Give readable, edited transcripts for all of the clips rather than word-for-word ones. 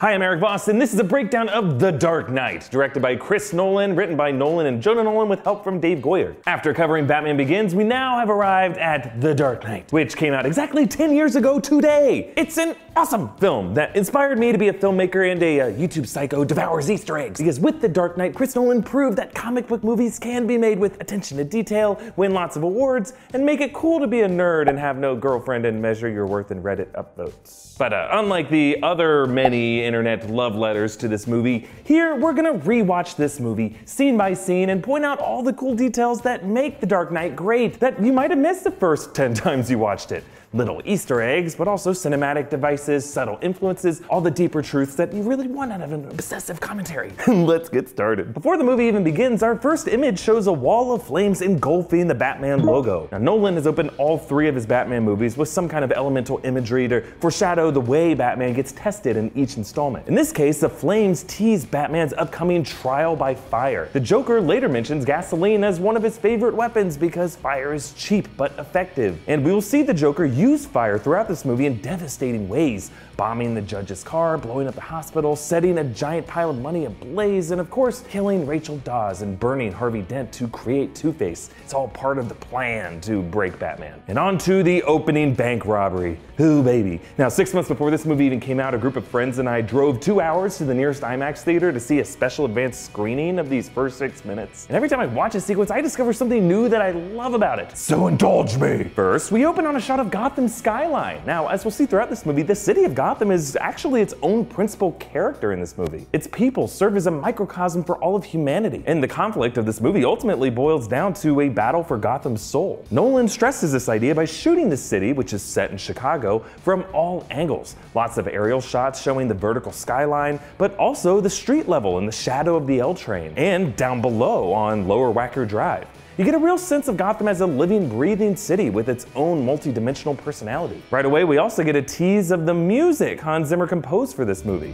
Hi, I'm Erik Voss, and this is a breakdown of The Dark Knight, directed by Chris Nolan, written by Nolan and Jonah Nolan with help from Dave Goyer. After covering Batman Begins, we now have arrived at The Dark Knight, which came out exactly 10 years ago today. It's an awesome film that inspired me to be a filmmaker and a YouTube psycho devours Easter eggs. Because with The Dark Knight, Chris Nolan proved that comic book movies can be made with attention to detail, win lots of awards, and make it cool to be a nerd and have no girlfriend and measure your worth in Reddit upvotes. But unlike the other many internet love letters to this movie, here we're gonna rewatch this movie scene by scene and point out all the cool details that make The Dark Knight great that you might have missed the first 10 times you watched it. Little Easter eggs, but also cinematic devices, subtle influences, all the deeper truths that you really want out of an obsessive commentary. Let's get started. Before the movie even begins, our first image shows a wall of flames engulfing the Batman logo. Now, Nolan has opened all three of his Batman movies with some kind of elemental imagery to foreshadow the way Batman gets tested in each installment. In this case, the flames tease Batman's upcoming trial by fire. The Joker later mentions gasoline as one of his favorite weapons because fire is cheap but effective. And we will see the Joker use fire throughout this movie in devastating ways, bombing the judge's car, blowing up the hospital, setting a giant pile of money ablaze, and of course, killing Rachel Dawes and burning Harvey Dent to create Two-Face. It's all part of the plan to break Batman. And on to the opening bank robbery. Ooh, baby. Now, 6 months before this movie even came out, a group of friends and I drove 2 hours to the nearest IMAX theater to see a special advanced screening of these first 6 minutes. And every time I watch a sequence, I discover something new that I love about it. So indulge me. First, we open on a shot of Gotham's skyline. Now, as we'll see throughout this movie, the city of Gotham is actually its own principal character in this movie. Its people serve as a microcosm for all of humanity. And the conflict of this movie ultimately boils down to a battle for Gotham's soul. Nolan stresses this idea by shooting the city, which is set in Chicago, from all angles. Lots of aerial shots showing the vertical skyline, but also the street level and the shadow of the L train, and down below on Lower Wacker Drive. You get a real sense of Gotham as a living, breathing city with its own multi-dimensional personality. Right away, we also get a tease of the music Hans Zimmer composed for this movie.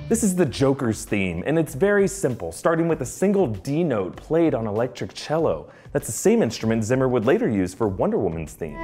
This is the Joker's theme, and it's very simple, starting with a single D note played on electric cello. That's the same instrument Zimmer would later use for Wonder Woman's theme.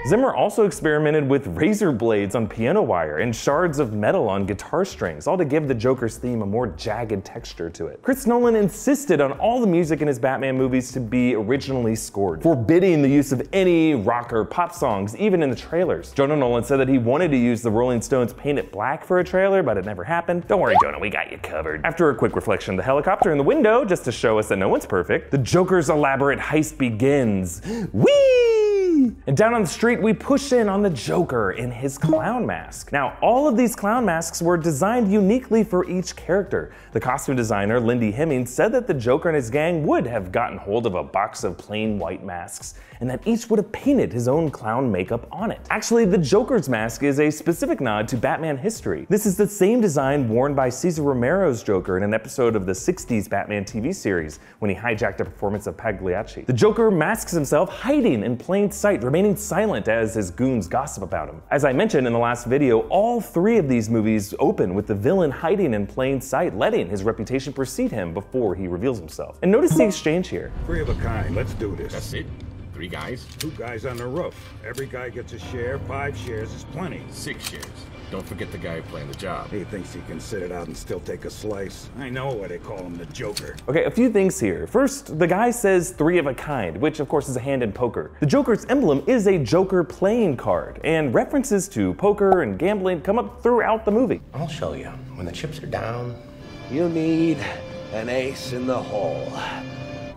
Zimmer also experimented with razor blades on piano wire and shards of metal on guitar strings, all to give the Joker's theme a more jagged texture to it. Chris Nolan insisted on all the music in his Batman movies to be originally scored, forbidding the use of any rock or pop songs, even in the trailers. Jonah Nolan said that he wanted to use the Rolling Stones' Paint It Black for a trailer, but it never happened. Don't worry, Jonah, we got you covered. After a quick reflection of the helicopter in the window, just to show us that no one's perfect, the Joker's elaborate heist begins. Whee! And down on the street, we push in on the Joker in his clown mask. Now, all of these clown masks were designed uniquely for each character. The costume designer, Lindy Hemming, said that the Joker and his gang would have gotten hold of a box of plain white masks, and that each would have painted his own clown makeup on it. Actually, the Joker's mask is a specific nod to Batman history. This is the same design worn by Cesar Romero's Joker in an episode of the 60s Batman TV series when he hijacked a performance of Pagliacci. The Joker masks himself hiding in plain sight, remaining silent as his goons gossip about him. As I mentioned in the last video, all three of these movies open with the villain hiding in plain sight, letting his reputation precede him before he reveals himself. And notice the exchange here. 3 of a kind, let's do this. That's it? 3 guys? 2 guys on the roof. Every guy gets a share, 5 shares is plenty. 6 shares. Don't forget the guy playing the job. He thinks he can sit it out and still take a slice. I know why they call him the Joker. Okay, a few things here. First, the guy says 3 of a kind, which of course is a hand in poker. The Joker's emblem is a Joker playing card, and references to poker and gambling come up throughout the movie. I'll show you. When the chips are down, you need an ace in the hole.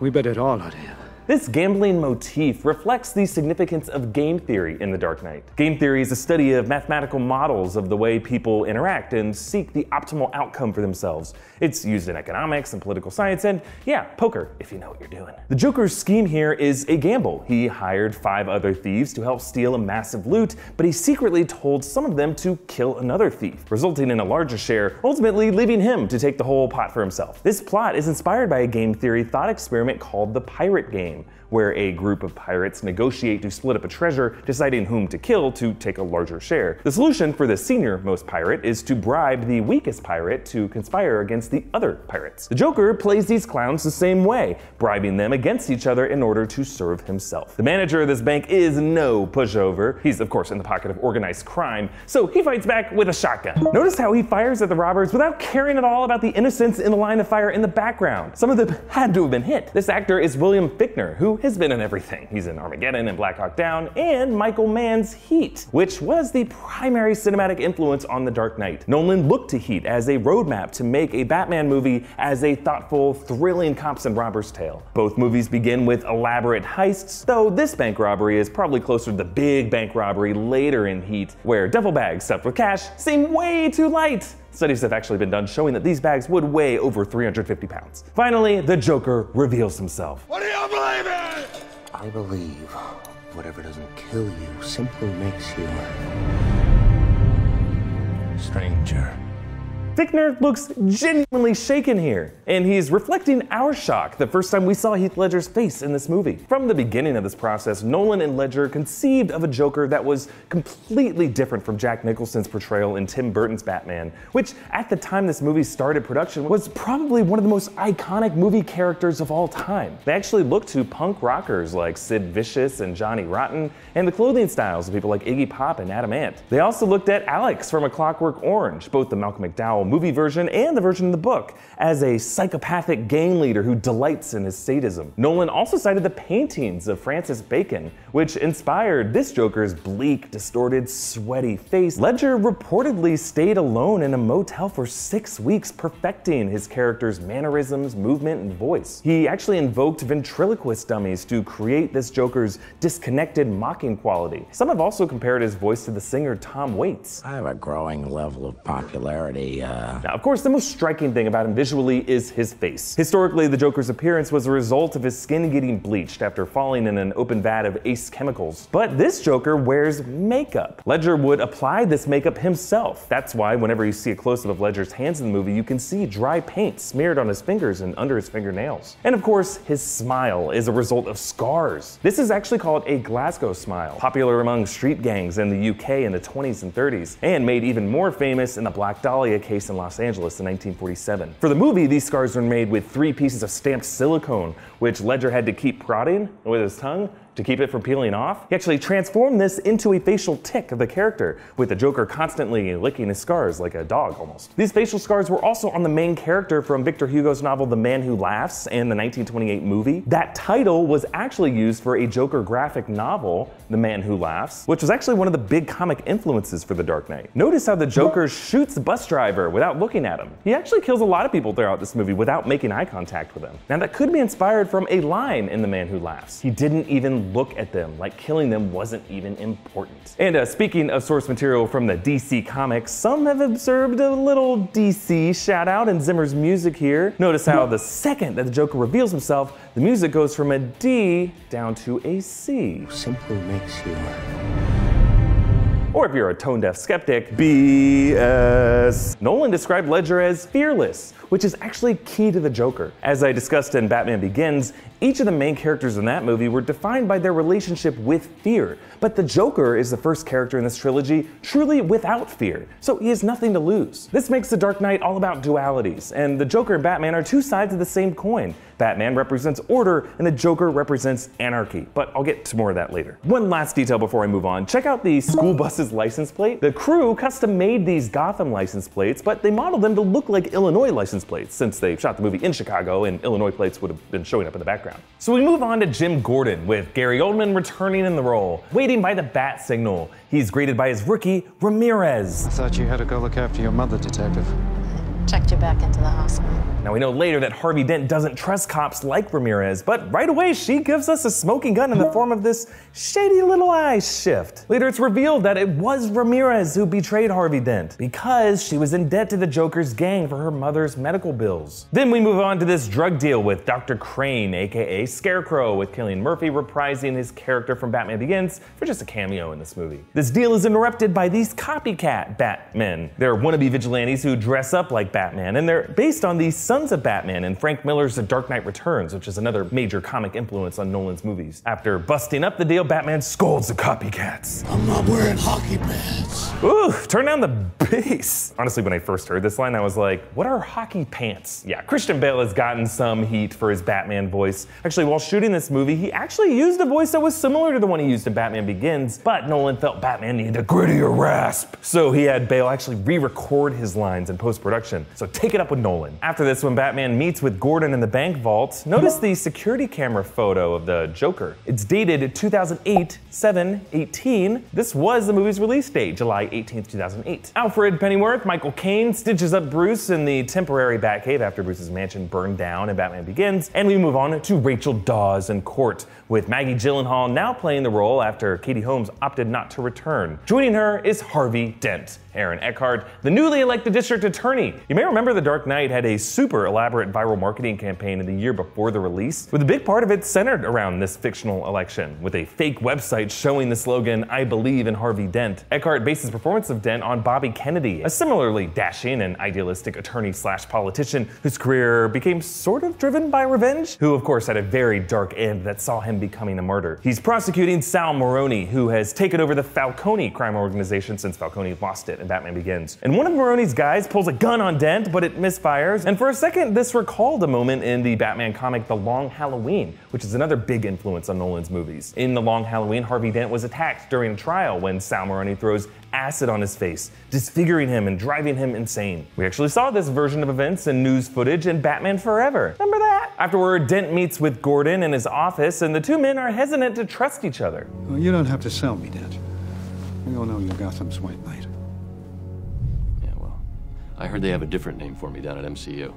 We bet it all on him. This gambling motif reflects the significance of game theory in The Dark Knight. Game theory is a study of mathematical models of the way people interact and seek the optimal outcome for themselves. It's used in economics and political science and, yeah, poker, if you know what you're doing. The Joker's scheme here is a gamble. He hired 5 other thieves to help steal a massive loot, but he secretly told some of them to kill another thief, resulting in a larger share, ultimately leaving him to take the whole pot for himself. This plot is inspired by a game theory thought experiment called the Pirate Game, where a group of pirates negotiate to split up a treasure, deciding whom to kill to take a larger share. The solution for the senior-most pirate is to bribe the weakest pirate to conspire against the other pirates. The Joker plays these clowns the same way, bribing them against each other in order to serve himself. The manager of this bank is no pushover. He's of course in the pocket of organized crime, so he fights back with a shotgun. Notice how he fires at the robbers without caring at all about the innocents in the line of fire in the background. Some of them had to have been hit. This actor is William Fichtner, who has been in everything. He's in Armageddon and Black Hawk Down, and Michael Mann's Heat, which was the primary cinematic influence on The Dark Knight. Nolan looked to Heat as a roadmap to make a Batman movie as a thoughtful, thrilling cops and robbers tale. Both movies begin with elaborate heists, though this bank robbery is probably closer to the big bank robbery later in Heat, where duffel bags stuffed with cash seem way too light. Studies have actually been done showing that these bags would weigh over 350 pounds. Finally, the Joker reveals himself. What do you believe in? I believe whatever doesn't kill you simply makes you stranger. Fichtner looks genuinely shaken here, and he's reflecting our shock the first time we saw Heath Ledger's face in this movie. From the beginning of this process, Nolan and Ledger conceived of a Joker that was completely different from Jack Nicholson's portrayal in Tim Burton's Batman, which at the time this movie started production was probably one of the most iconic movie characters of all time. They actually looked to punk rockers like Sid Vicious and Johnny Rotten, and the clothing styles of people like Iggy Pop and Adam Ant. They also looked at Alex from A Clockwork Orange, both the Malcolm McDowell movie version and the version in the book, as a psychopathic gang leader who delights in his sadism. Nolan also cited the paintings of Francis Bacon, which inspired this Joker's bleak, distorted, sweaty face. Ledger reportedly stayed alone in a motel for 6 weeks, perfecting his character's mannerisms, movement, and voice. He actually invoked ventriloquist dummies to create this Joker's disconnected, mocking quality. Some have also compared his voice to the singer Tom Waits. I have a growing level of popularity. Now, of course, the most striking thing about him visually is his face. Historically, the Joker's appearance was a result of his skin getting bleached after falling in an open vat of Ace chemicals. But this Joker wears makeup. Ledger would apply this makeup himself. That's why whenever you see a close-up of Ledger's hands in the movie, you can see dry paint smeared on his fingers and under his fingernails. And of course, his smile is a result of scars. This is actually called a Glasgow smile, popular among street gangs in the UK in the 20s and 30s, and made even more famous in the Black Dahlia case in Los Angeles in 1947. For the movie, these scars were made with 3 pieces of stamped silicone, which Ledger had to keep prodding with his tongue to keep it from peeling off. He actually transformed this into a facial tic of the character, with the Joker constantly licking his scars like a dog almost. These facial scars were also on the main character from Victor Hugo's novel The Man Who Laughs and the 1928 movie. That title was actually used for a Joker graphic novel, The Man Who Laughs, which was actually one of the big comic influences for The Dark Knight. Notice how the Joker shoots the bus driver without looking at him. He actually kills a lot of people throughout this movie without making eye contact with them. Now that could be inspired from a line in The Man Who Laughs. He didn't even look at them, like killing them wasn't even important. And speaking of source material from the DC comics, some have observed a little DC shout out in Zimmer's music here. Notice how the second that the Joker reveals himself, the music goes from a D down to a C. Simply makes you Or if you're a tone-deaf skeptic, BS. Nolan described Ledger as fearless, which is actually key to the Joker. As I discussed in Batman Begins, each of the main characters in that movie were defined by their relationship with fear. But the Joker is the first character in this trilogy truly without fear, so he has nothing to lose. This makes The Dark Knight all about dualities, and the Joker and Batman are 2 sides of the same coin. Batman represents order, and the Joker represents anarchy, but I'll get to more of that later. One last detail before I move on, check out the school bus's license plate. The crew custom made these Gotham license plates, but they modeled them to look like Illinois license plates, since they shot the movie in Chicago and Illinois plates would have been showing up in the background. So we move on to Jim Gordon, with Gary Oldman returning in the role. Waiting by the bat signal, he's greeted by his rookie, Ramirez. I thought you had to go look after your mother, Detective. Checked you back into the hospital. Now we know later that Harvey Dent doesn't trust cops like Ramirez, but right away she gives us a smoking gun in the form of this shady little eye shift. Later it's revealed that it was Ramirez who betrayed Harvey Dent because she was in debt to the Joker's gang for her mother's medical bills. Then we move on to this drug deal with Dr. Crane, aka Scarecrow, with Cillian Murphy reprising his character from Batman Begins for just a cameo in this movie. This deal is interrupted by these copycat Batmen. They're wannabe vigilantes who dress up like Batman Batman, and they're based on the Sons of Batman in Frank Miller's The Dark Knight Returns, which is another major comic influence on Nolan's movies. After busting up the deal, Batman scolds the copycats. I'm not wearing hockey pants. Ooh, turn down the bass. Honestly, when I first heard this line, I was like, what are hockey pants? Yeah, Christian Bale has gotten some heat for his Batman voice. Actually, while shooting this movie, he actually used a voice that was similar to the one he used in Batman Begins, but Nolan felt Batman needed a grittier rasp. So he had Bale actually re-record his lines in post-production. So take it up with Nolan. After this, when Batman meets with Gordon in the bank vault, notice the security camera photo of the Joker. It's dated 2008/7/18. This was the movie's release date, July 18th, 2008. Alfred Pennyworth, Michael Caine, stitches up Bruce in the temporary Batcave after Bruce's mansion burned down in Batman Begins, and we move on to Rachel Dawes in court, with Maggie Gyllenhaal now playing the role after Katie Holmes opted not to return. Joining her is Harvey Dent, Aaron Eckhart, the newly elected district attorney. You may remember The Dark Knight had a super elaborate viral marketing campaign in the year before the release, with a big part of it centered around this fictional election, with a fake website showing the slogan, "I believe in Harvey Dent." Eckhart based his performance of Dent on Bobby Kennedy, a similarly dashing and idealistic attorney/politician whose career became sort of driven by revenge, who of course had a very dark end that saw him becoming a martyr. He's prosecuting Sal Maroni, who has taken over the Falcone crime organization since Falcone lost it in Batman Begins. And one of Maroni's guys pulls a gun on Dent, but it misfires. And for a second, this recalled a moment in the Batman comic The Long Halloween, which is another big influence on Nolan's movies. In The Long Halloween, Harvey Dent was attacked during a trial when Sal Maroni throws acid on his face, disfiguring him and driving him insane. We actually saw this version of events in news footage in Batman Forever. Remember that? Afterward, Dent meets with Gordon in his office, and the two men are hesitant to trust each other. Well, you don't have to sell me, Dent. We all know you're Gotham's White Knight. Yeah, well, I heard they have a different name for me down at MCU.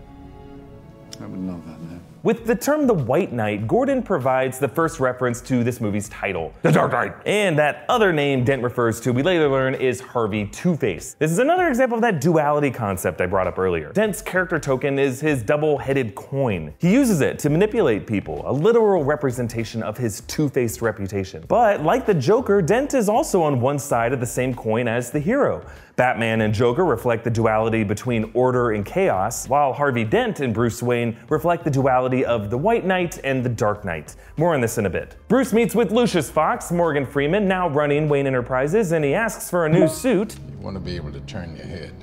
I would know that name. With the term the White Knight, Gordon provides the first reference to this movie's title, The Dark Knight. And that other name Dent refers to, we later learn, is Harvey Two-Face. This is another example of that duality concept I brought up earlier. Dent's character token is his double-headed coin. He uses it to manipulate people, a literal representation of his two-faced reputation. But like the Joker, Dent is also on one side of the same coin as the hero. Batman and Joker reflect the duality between order and chaos, while Harvey Dent and Bruce Wayne reflect the duality of the White Knight and the Dark Knight. More on this in a bit. Bruce meets with Lucius Fox, Morgan Freeman, now running Wayne Enterprises, and he asks for a new suit. You want to be able to turn your head.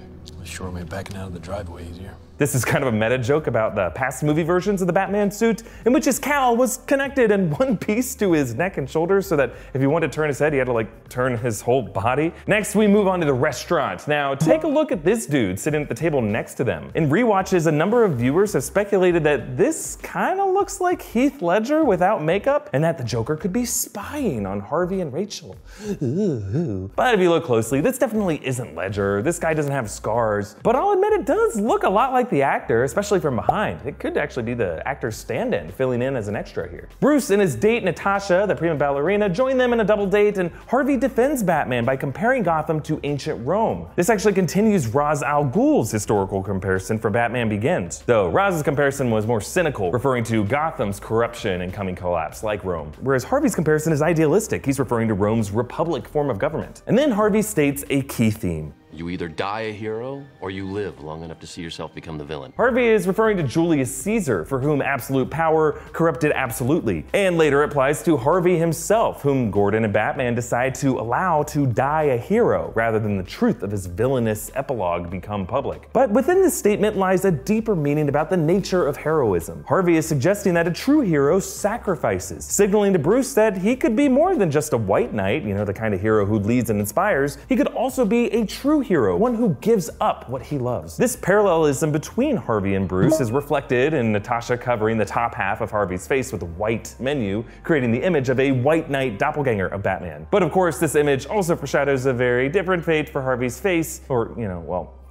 Sure made backing out of the driveway easier. This is kind of a meta joke about the past movie versions of the Batman suit, in which his cowl was connected in one piece to his neck and shoulders, so that if he wanted to turn his head, he had to turn his whole body. Next, we move on to the restaurant. Now, take a look at this dude sitting at the table next to them. In rewatches, a number of viewers have speculated that this kind of looks like Heath Ledger without makeup, and that the Joker could be spying on Harvey and Rachel. Ooh. But if you look closely, this definitely isn't Ledger. This guy doesn't have scars, but I'll admit it does look a lot like the actor, especially from behind. It could actually be the actor's stand-in, filling in as an extra here. Bruce and his date Natasha, the prima ballerina, join them in a double date, and Harvey defends Batman by comparing Gotham to ancient Rome. This actually continues Ra's al Ghul's historical comparison for Batman Begins, though Raz's comparison was more cynical, referring to Gotham's corruption and coming collapse like Rome, whereas Harvey's comparison is idealistic. He's referring to Rome's republic form of government. And then Harvey states a key theme. You either die a hero, or you live long enough to see yourself become the villain. Harvey is referring to Julius Caesar, for whom absolute power corrupted absolutely. And later it applies to Harvey himself, whom Gordon and Batman decide to allow to die a hero, rather than the truth of his villainous epilogue become public. But within this statement lies a deeper meaning about the nature of heroism. Harvey is suggesting that a true hero sacrifices, signaling to Bruce that he could be more than just a white knight, the kind of hero who leads and inspires. He could also be a true hero, one who gives up what he loves. This parallelism between Harvey and Bruce is reflected in Natasha covering the top half of Harvey's face with a white menu, creating the image of a white knight doppelganger of Batman. But of course, this image also foreshadows a very different fate for Harvey's face, or,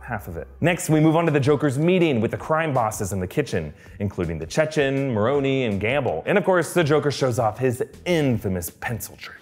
half of it. Next, we move on to the Joker's meeting with the crime bosses in the kitchen, including the Chechen, Maroni, and Gamble. And of course, the Joker shows off his infamous pencil trick.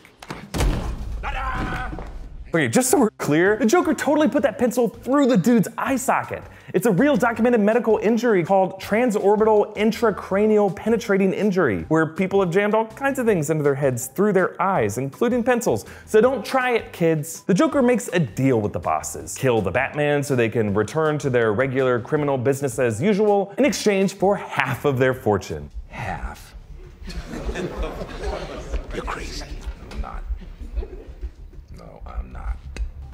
Okay, just so we're clear, the Joker totally put that pencil through the dude's eye socket. It's a real documented medical injury called transorbital intracranial penetrating injury, where people have jammed all kinds of things into their heads through their eyes, including pencils. So don't try it, kids. The Joker makes a deal with the bosses. Kill the Batman so they can return to their regular criminal business as usual in exchange for half of their fortune. Half. You're crazy. I'm not. No, I'm not.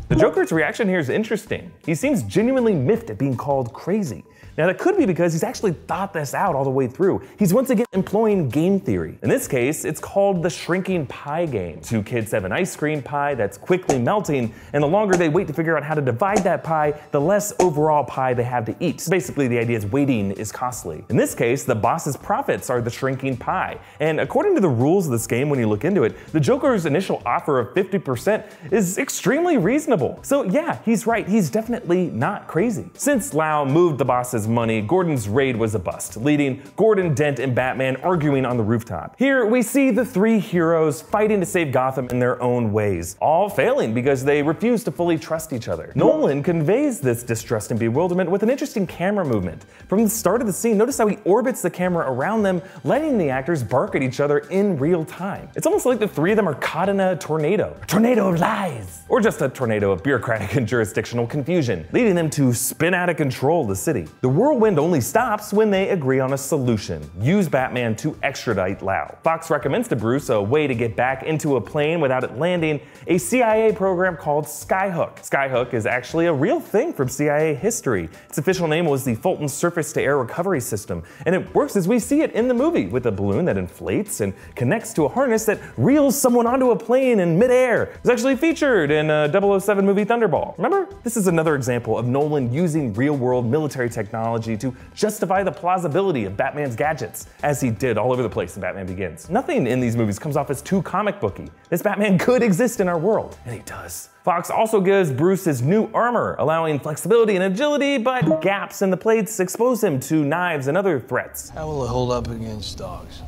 The Joker's reaction here is interesting. He seems genuinely miffed at being called crazy. Now that could be because he's actually thought this out all the way through. He's once again employing game theory. In this case, it's called the shrinking pie game. Two kids have an ice cream pie that's quickly melting, and the longer they wait to figure out how to divide that pie, the less overall pie they have to eat. So basically, the idea is waiting is costly. In this case, the boss's profits are the shrinking pie. And according to the rules of this game, when you look into it, the Joker's initial offer of 50% is extremely reasonable. So yeah, he's right, he's definitely not crazy. Since Lau moved the boss's money, Gordon's raid was a bust, leading Gordon, Dent, and Batman arguing on the rooftop. Here we see the three heroes fighting to save Gotham in their own ways, all failing because they refuse to fully trust each other. Nolan conveys this distrust and bewilderment with an interesting camera movement. From the start of the scene, notice how he orbits the camera around them, letting the actors bark at each other in real time. It's almost like the three of them are caught in a tornado of lies, or just a tornado of bureaucratic and jurisdictional confusion, leading them to spin out of control the city. The whirlwind only stops when they agree on a solution. Use Batman to extradite Lau. Fox recommends to Bruce a way to get back into a plane without it landing, a CIA program called Skyhook. Skyhook is actually a real thing from CIA history. Its official name was the Fulton Surface-to-Air Recovery System, and it works as we see it in the movie, with a balloon that inflates and connects to a harness that reels someone onto a plane in midair. It was actually featured in a 007 movie Thunderball. Remember? This is another example of Nolan using real-world military technology to justify the plausibility of Batman's gadgets, as he did all over the place in Batman Begins. Nothing in these movies comes off as too comic booky. This Batman could exist in our world, and he does. Fox also gives Bruce his new armor, allowing flexibility and agility, but gaps in the plates expose him to knives and other threats. How will it hold up against dogs?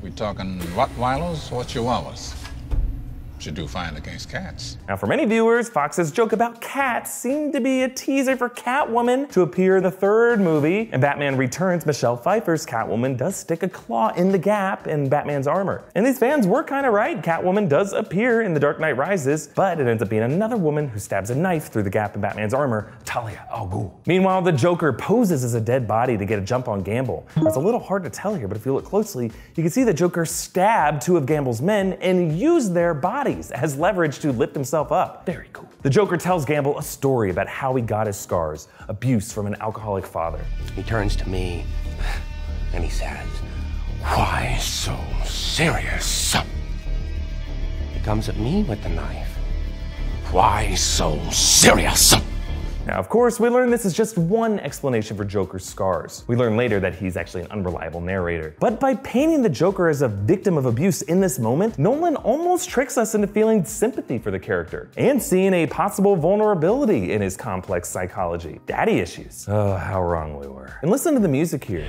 We talking Rottweilers or Chihuahuas? Should do fine against cats. Now for many viewers, Fox's joke about cats seemed to be a teaser for Catwoman to appear in the third movie. In Batman Returns, Michelle Pfeiffer's Catwoman does stick a claw in the gap in Batman's armor. And these fans were kind of right. Catwoman does appear in The Dark Knight Rises, but it ends up being another woman who stabs a knife through the gap in Batman's armor, Talia al Ghul. Meanwhile, the Joker poses as a dead body to get a jump on Gamble. It's a little hard to tell here, but if you look closely, you can see the Joker stabbed two of Gamble's men and used their bodies as leverage to lift himself up. Very cool. The Joker tells Gamble a story about how he got his scars, abuse from an alcoholic father. He turns to me and he says, "Why so serious?" He comes at me with the knife. "Why so serious?" Now, of course, we learn this is just one explanation for Joker's scars. We learn later that he's actually an unreliable narrator. But by painting the Joker as a victim of abuse in this moment, Nolan almost tricks us into feeling sympathy for the character and seeing a possible vulnerability in his complex psychology. Daddy issues. Oh, how wrong we were. And listen to the music here.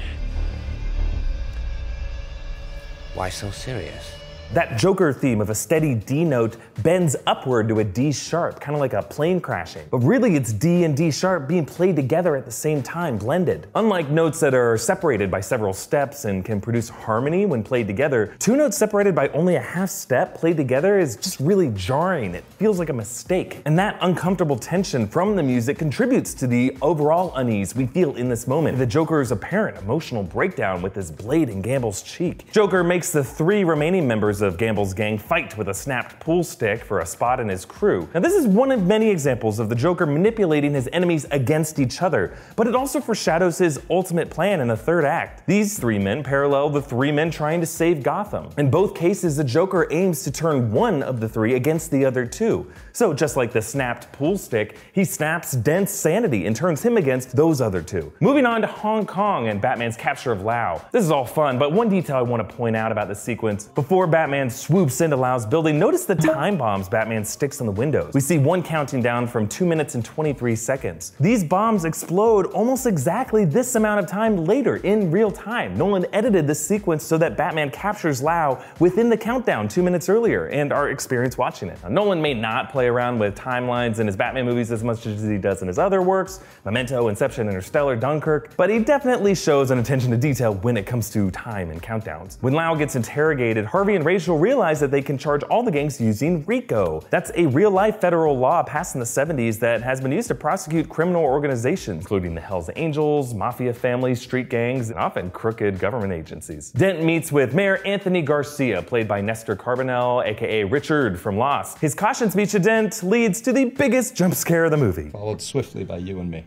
Why so serious? That Joker theme of a steady D note bends upward to a D sharp, kind of like a plane crashing. But really it's D and D sharp being played together at the same time, blended. Unlike notes that are separated by several steps and can produce harmony when played together, two notes separated by only a half step played together is just really jarring. It feels like a mistake. And that uncomfortable tension from the music contributes to the overall unease we feel in this moment. The Joker's apparent emotional breakdown with his blade in Gamble's cheek. Joker makes the three remaining members of Gamble's gang fight with a snapped pool stick for a spot in his crew. Now this is one of many examples of the Joker manipulating his enemies against each other, but it also foreshadows his ultimate plan in the third act. These three men parallel the three men trying to save Gotham. In both cases, the Joker aims to turn one of the three against the other two. So just like the snapped pool stick, he snaps Dent's sanity and turns him against those other two. Moving on to Hong Kong and Batman's capture of Lau. This is all fun, but one detail I want to point out about this sequence. Before Batman Batman swoops into Lau's building, notice the time bombs Batman sticks on the windows. We see one counting down from 2 minutes and 23 seconds. These bombs explode almost exactly this amount of time later in real time. Nolan edited this sequence so that Batman captures Lau within the countdown 2 minutes earlier and our experience watching it. Now, Nolan may not play around with timelines in his Batman movies as much as he does in his other works, Memento, Inception, Interstellar, Dunkirk, but he definitely shows an attention to detail when it comes to time and countdowns. When Lau gets interrogated, Harvey and Rachel realize that they can charge all the gangs using RICO. That's a real-life federal law passed in the 70s that has been used to prosecute criminal organizations, including the Hells Angels, mafia families, street gangs, and often crooked government agencies. Dent meets with Mayor Anthony Garcia, played by Nestor Carbonell, aka Richard from Lost. His caution speech to Dent leads to the biggest jump scare of the movie. Followed swiftly by you and me.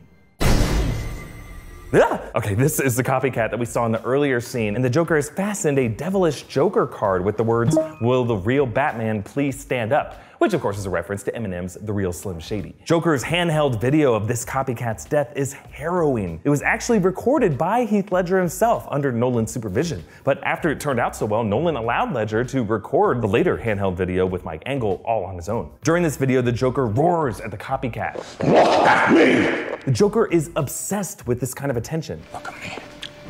Okay, this is the copycat that we saw in the earlier scene, and the Joker has fastened a devilish Joker card with the words, "Will the real Batman please stand up?" which of course is a reference to Eminem's The Real Slim Shady. Joker's handheld video of this copycat's death is harrowing. It was actually recorded by Heath Ledger himself under Nolan's supervision, but after it turned out so well, Nolan allowed Ledger to record the later handheld video with Mike Engel all on his own. During this video, the Joker roars at the copycat. Look at me! The Joker is obsessed with this kind of attention. Look at me.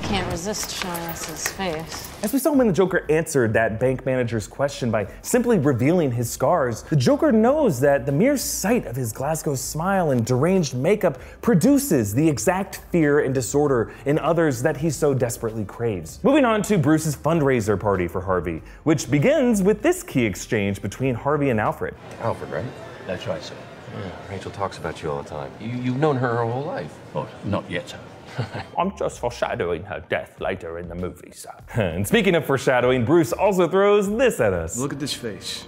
Can't resist showing us his face. As we saw when the Joker answered that bank manager's question by simply revealing his scars, the Joker knows that the mere sight of his Glasgow smile and deranged makeup produces the exact fear and disorder in others that he so desperately craves. Moving on to Bruce's fundraiser party for Harvey, which begins with this key exchange between Harvey and Alfred. Alfred, right? That's right, sir. Yeah, Rachel talks about you all the time. You've known her whole life. Oh, not yet, sir. I'm just foreshadowing her death later in the movie, sir. And speaking of foreshadowing, Bruce also throws this at us. Look at this face.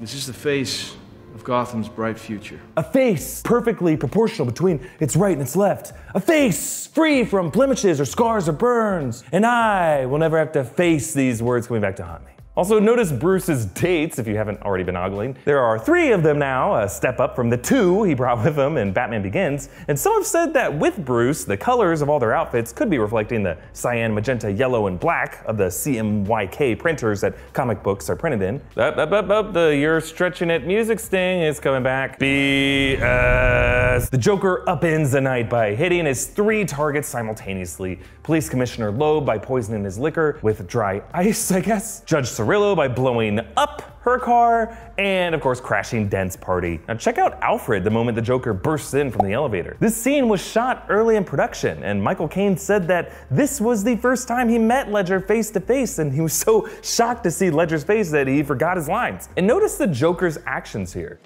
This is the face of Gotham's bright future. A face perfectly proportional between its right and its left. A face free from blemishes or scars or burns. And I will never have to face these words coming back to haunt me. Also, notice Bruce's dates, if you haven't already been ogling. There are 3 of them now, a step up from the 2 he brought with him in Batman Begins, and some have said that with Bruce, the colors of all their outfits could be reflecting the cyan, magenta, yellow, and black of the CMYK printers that comic books are printed in. The You're Stretching It music sting is coming back. BS. The Joker upends the night by hitting his 3 targets simultaneously. Police Commissioner Loeb by poisoning his liquor with dry ice, I guess. Judge Cirillo by blowing up her car, and of course crashing Dent's party. Now check out Alfred the moment the Joker bursts in from the elevator. This scene was shot early in production, and Michael Caine said that this was the first time he met Ledger face to face, and he was so shocked to see Ledger's face that he forgot his lines. And notice the Joker's actions here.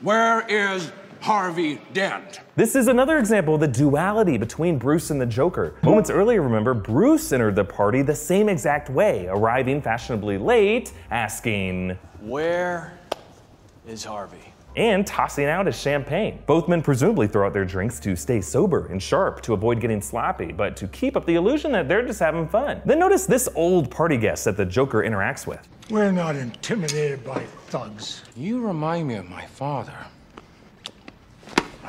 Where is Harvey Dent? This is another example of the duality between Bruce and the Joker. Moments earlier, remember, Bruce entered the party the same exact way, arriving fashionably late, asking, "Where is Harvey?" and tossing out his champagne. Both men presumably throw out their drinks to stay sober and sharp, to avoid getting sloppy, but to keep up the illusion that they're just having fun. Then notice this old party guest that the Joker interacts with. We're not intimidated by thugs. You remind me of my father.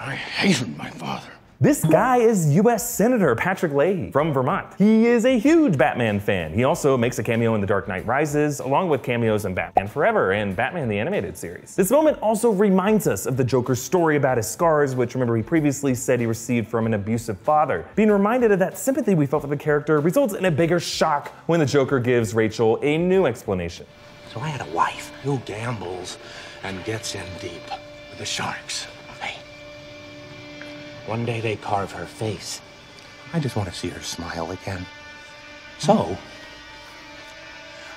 I hated my father. This guy is U.S. Senator Patrick Leahy from Vermont. He is a huge Batman fan. He also makes a cameo in The Dark Knight Rises, along with cameos in Batman Forever and Batman the Animated Series. This moment also reminds us of the Joker's story about his scars, which remember he previously said he received from an abusive father. Being reminded of that sympathy we felt for the character results in a bigger shock when the Joker gives Rachel a new explanation. So I had a wife who gambles and gets in deep with the sharks. One day they carve her face. I just want to see her smile again. So,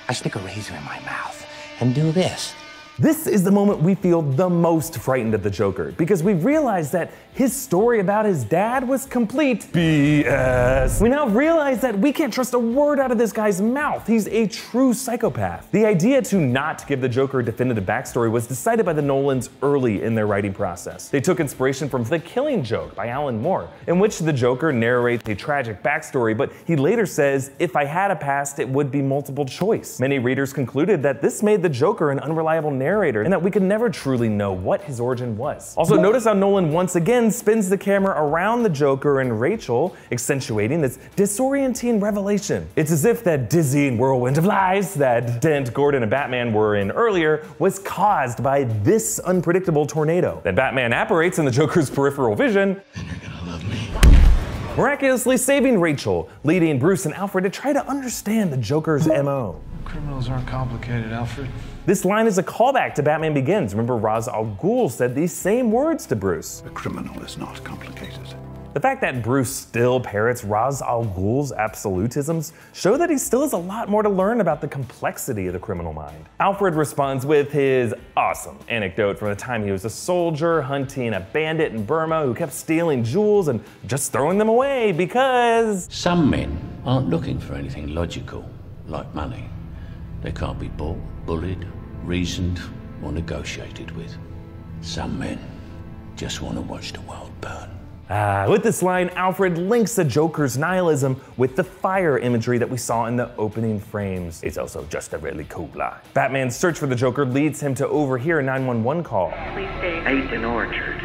I stick a razor in my mouth and do this. This is the moment we feel the most frightened of the Joker, because we realize that his story about his dad was complete BS. We now realize that we can't trust a word out of this guy's mouth. He's a true psychopath. The idea to not give the Joker a definitive backstory was decided by the Nolans early in their writing process. They took inspiration from The Killing Joke by Alan Moore, in which the Joker narrates a tragic backstory, but he later says, if I had a past, it would be multiple choice. Many readers concluded that this made the Joker an unreliable narrator narrator, and that we could never truly know what his origin was. Also, notice how Nolan once again spins the camera around the Joker and Rachel, accentuating this disorienting revelation. It's as if that dizzying whirlwind of lies that Dent, Gordon, and Batman were in earlier was caused by this unpredictable tornado. Then Batman apparates in the Joker's peripheral vision, miraculously saving Rachel, leading Bruce and Alfred to try to understand the Joker's MO. Criminals aren't complicated, Alfred. This line is a callback to Batman Begins. Remember, Ra's al Ghul said these same words to Bruce. A criminal is not complicated. The fact that Bruce still parrots Ra's al Ghul's absolutisms show that he still has a lot more to learn about the complexity of the criminal mind. Alfred responds with his awesome anecdote from the time he was a soldier hunting a bandit in Burma who kept stealing jewels and just throwing them away because Some men aren't looking for anything logical, like money. They can't be bought, bullied, reasoned, or negotiated with. Some men just want to watch the world burn. With this line, Alfred links the Joker's nihilism with the fire imagery that we saw in the opening frames. It's also just a really cool line. Batman's search for the Joker leads him to overhear a 911 call. Please stay 8th and Orchard.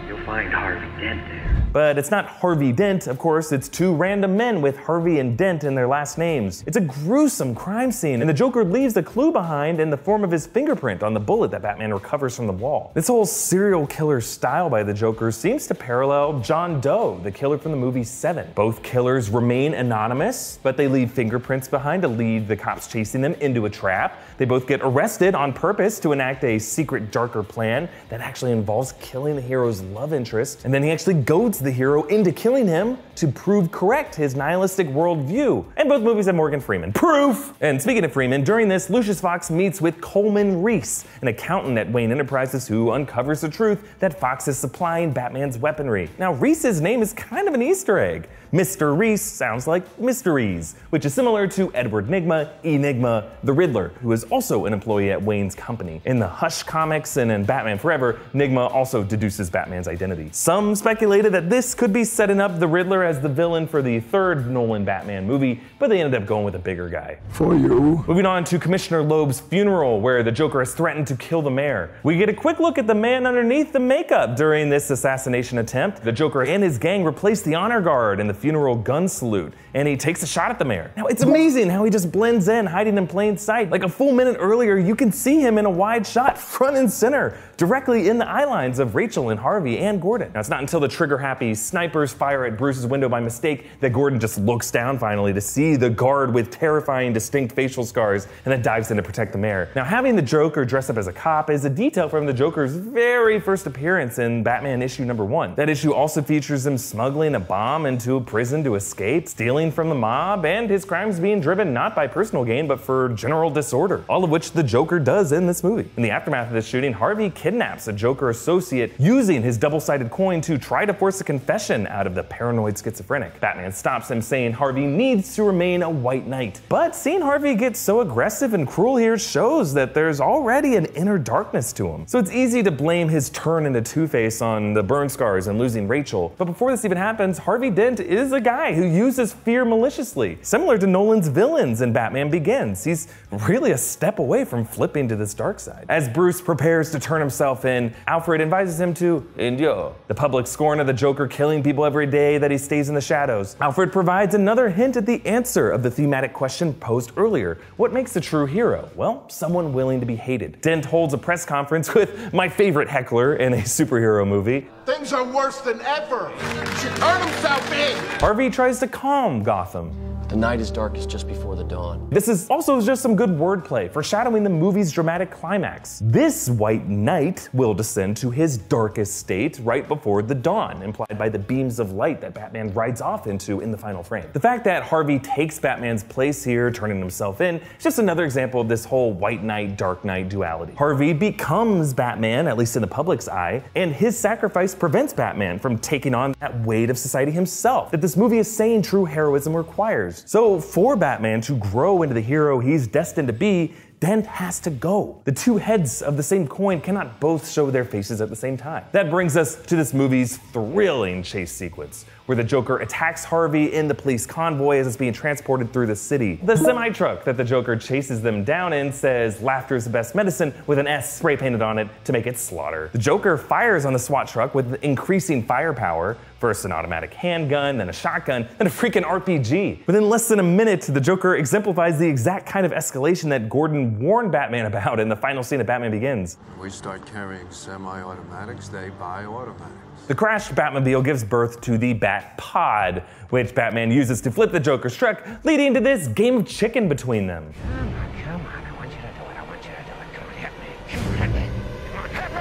You'll find Harvey Dent there. But it's not Harvey Dent, of course, it's two random men with Harvey and Dent in their last names. It's a gruesome crime scene, and the Joker leaves a clue behind in the form of his fingerprint on the bullet that Batman recovers from the wall. This whole serial killer style by the Joker seems to parallel John Doe, the killer from the movie Seven. Both killers remain anonymous, but they leave fingerprints behind to lead the cops chasing them into a trap. They both get arrested on purpose to enact a secret, darker plan that actually involves killing the hero's love interest, and then he actually goads the hero into killing him to prove correct his nihilistic worldview. And both movies have Morgan Freeman. Proof! And speaking of Freeman, during this, Lucius Fox meets with Coleman Reese, an accountant at Wayne Enterprises who uncovers the truth that Fox is supplying Batman's weaponry. Now, Reese's name is kind of an Easter egg. Mr. Reese sounds like Mysteries, which is similar to Edward Nygma, Enigma, the Riddler, who is also an employee at Wayne's company. In the Hush comics and in Batman Forever, Nygma also deduces Batman's identity. Some speculated that this could be setting up the Riddler as the villain for the third Nolan Batman movie, but they ended up going with a bigger guy. For you. Moving on to Commissioner Loeb's funeral, where the Joker has threatened to kill the mayor. We get a quick look at the man underneath the makeup during this assassination attempt. The Joker and his gang replace the honor guard in the funeral gun salute, and he takes a shot at the mayor. Now, it's amazing how he just blends in, hiding in plain sight. Like a full minute earlier, you can see him in a wide shot, front and center, directly in the eye lines of Rachel and Harvey and Gordon. Now, it's not until the trigger-happy snipers fire at Bruce's window by mistake that Gordon just looks down finally to see the guard with terrifying, distinct facial scars, and then dives in to protect the mayor. Now, having the Joker dress up as a cop is a detail from the Joker's very first appearance in Batman issue #1. That issue also features him smuggling a bomb into a prison to escape, stealing from the mob, and his crimes being driven not by personal gain but for general disorder, all of which the Joker does in this movie. In the aftermath of this shooting, Harvey kidnaps a Joker associate using his double-sided coin to try to force a confession out of the paranoid schizophrenic. Batman stops him, saying Harvey needs to remain a white knight. But seeing Harvey get so aggressive and cruel here shows that there's already an inner darkness to him. So it's easy to blame his turn into Two-Face on the burn scars and losing Rachel. But before this even happens, Harvey Dent is a guy who uses fear maliciously, similar to Nolan's villains in Batman Begins. He's really a step away from flipping to this dark side. As Bruce prepares to turn himself in, Alfred advises him to endure the public scorn of the Joker killing people every day that he stays in the shadows. Alfred provides another hint at the answer of the thematic question posed earlier. What makes a true hero? Well, someone willing to be hated. Dent holds a press conference with my favorite heckler in a superhero movie. Things are worse than ever. He should turn himself in. Harvey tries to calm Gotham. The night is darkest just before the dawn. This is also just some good wordplay, foreshadowing the movie's dramatic climax. This white knight will descend to his darkest state right before the dawn, implied by the beams of light that Batman rides off into in the final frame. The fact that Harvey takes Batman's place here, turning himself in, is just another example of this whole white knight, dark knight duality. Harvey becomes Batman, at least in the public's eye, and his sacrifice prevents Batman from taking on that weight of society himself that this movie is saying true heroism requires. So for Batman to grow into the hero he's destined to be, Dent has to go. The two heads of the same coin cannot both show their faces at the same time. That brings us to this movie's thrilling chase sequence, where the Joker attacks Harvey in the police convoy as it's being transported through the city. The semi-truck that the Joker chases them down in says "Laughter is the best medicine" with an S spray painted on it to make it slaughter. The Joker fires on the SWAT truck with increasing firepower, first an automatic handgun, then a shotgun, then a freaking RPG. Within less than a minute, the Joker exemplifies the exact kind of escalation that Gordon warned Batman about in the final scene of Batman Begins. We start carrying semi-automatics, they buy automatics. The crashed Batmobile gives birth to the Bat Pod, which Batman uses to flip the Joker's truck, leading to this game of chicken between them. Come on, I want you to do it. I want you to do it. Come on, hit me. Come on, hit me. Come on, hit me.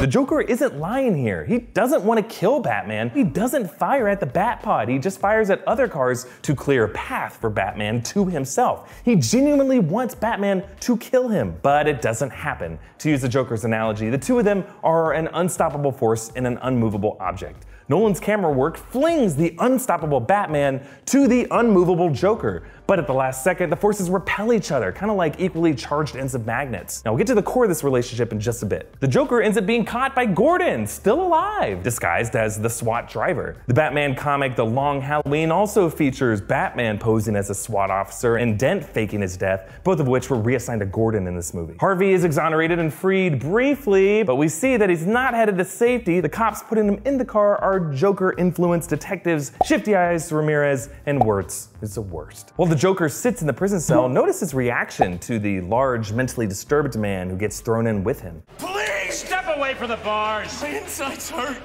The Joker isn't lying here. He doesn't want to kill Batman. He doesn't fire at the Bat Pod. He just fires at other cars to clear a path for Batman to himself. He genuinely wants Batman to kill him, but it doesn't happen. To use the Joker's analogy, the two of them are an unstoppable force in an unmovable object. Nolan's camera work flings the unstoppable Batman to the unmovable Joker. But at the last second, the forces repel each other, kind of like equally charged ends of magnets. Now we'll get to the core of this relationship in just a bit. The Joker ends up being caught by Gordon, still alive, disguised as the SWAT driver. The Batman comic The Long Halloween also features Batman posing as a SWAT officer and Dent faking his death, both of which were reassigned to Gordon in this movie. Harvey is exonerated and freed briefly, but we see that he's not headed to safety. The cops putting him in the car are Joker-influenced detectives Shifty Eyes Ramirez and Wirtz is the worst. While the Joker sits in the prison cell, notice his reaction to the large, mentally disturbed man who gets thrown in with him. Please step away from the bars. My insides hurt.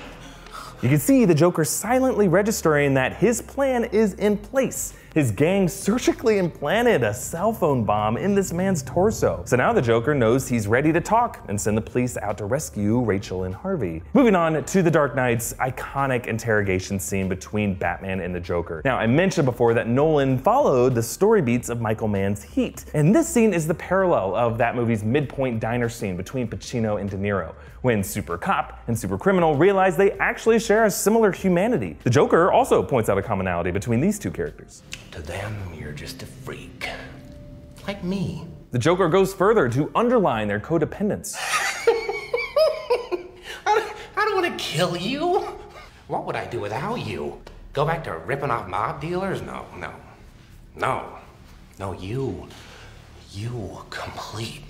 You can see the Joker silently registering that his plan is in place. His gang surgically implanted a cell phone bomb in this man's torso. So now the Joker knows he's ready to talk and send the police out to rescue Rachel and Harvey. Moving on to The Dark Knight's iconic interrogation scene between Batman and the Joker. Now, I mentioned before that Nolan followed the story beats of Michael Mann's Heat, and this scene is the parallel of that movie's midpoint diner scene between Pacino and De Niro, when super cop and super criminal realize they actually share a similar humanity. The Joker also points out a commonality between these two characters. To them, you're just a freak. Like me. The Joker goes further to underline their codependence. I don't want to kill you. What would I do without you? Go back to ripping off mob dealers? No. No, you complete